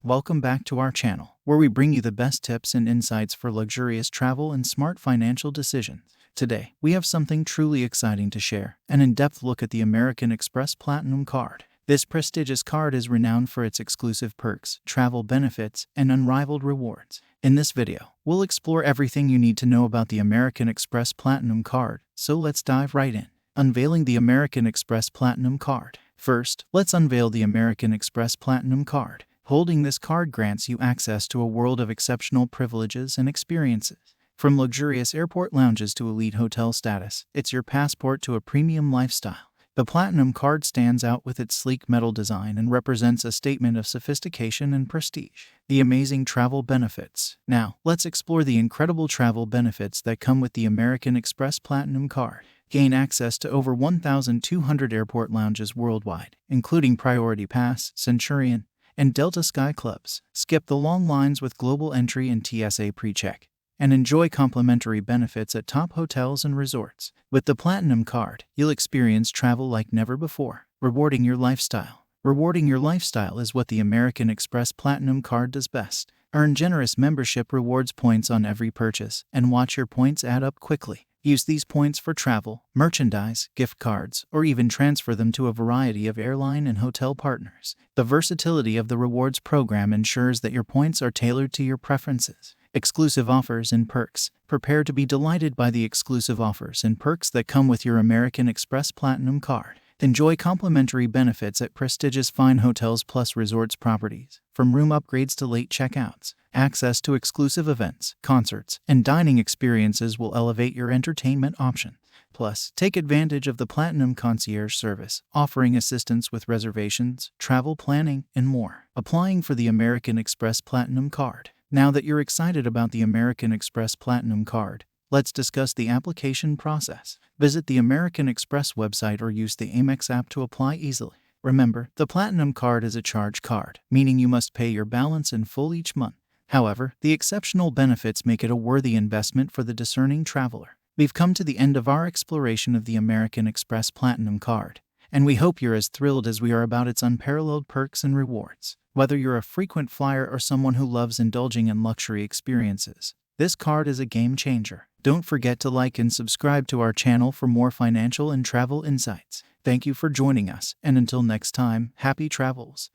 Welcome back to our channel, where we bring you the best tips and insights for luxurious travel and smart financial decisions. Today, we have something truly exciting to share, an in-depth look at the American Express Platinum Card. This prestigious card is renowned for its exclusive perks, travel benefits, and unrivaled rewards. In this video, we'll explore everything you need to know about the American Express Platinum Card, so let's dive right in. Unveiling the American Express Platinum Card. First, let's unveil the American Express Platinum Card. Holding this card grants you access to a world of exceptional privileges and experiences. From luxurious airport lounges to elite hotel status, it's your passport to a premium lifestyle. The Platinum Card stands out with its sleek metal design and represents a statement of sophistication and prestige. The amazing travel benefits. Now, let's explore the incredible travel benefits that come with the American Express Platinum Card. Gain access to over 1,200 airport lounges worldwide, including Priority Pass, Centurion, and Delta Sky Clubs. Skip the long lines with global entry and TSA PreCheck, and enjoy complimentary benefits at top hotels and resorts. With the Platinum Card, you'll experience travel like never before. Rewarding your lifestyle. Rewarding your lifestyle is what the American Express Platinum Card does best. Earn generous membership rewards points on every purchase, and watch your points add up quickly. Use these points for travel, merchandise, gift cards, or even transfer them to a variety of airline and hotel partners. The versatility of the rewards program ensures that your points are tailored to your preferences. Exclusive offers and perks. Prepare to be delighted by the exclusive offers and perks that come with your American Express Platinum Card. Enjoy complimentary benefits at prestigious fine hotels plus resorts properties, from room upgrades to late checkouts. Access to exclusive events, concerts, and dining experiences will elevate your entertainment options. Plus, take advantage of the Platinum Concierge service, offering assistance with reservations, travel planning, and more. Applying for the American Express Platinum Card. Now that you're excited about the American Express Platinum Card, let's discuss the application process. Visit the American Express website or use the Amex app to apply easily. Remember, the Platinum Card is a charge card, meaning you must pay your balance in full each month. However, the exceptional benefits make it a worthy investment for the discerning traveler. We've come to the end of our exploration of the American Express Platinum Card, and we hope you're as thrilled as we are about its unparalleled perks and rewards. Whether you're a frequent flyer or someone who loves indulging in luxury experiences, this card is a game changer. Don't forget to like and subscribe to our channel for more financial and travel insights. Thank you for joining us, and until next time, happy travels.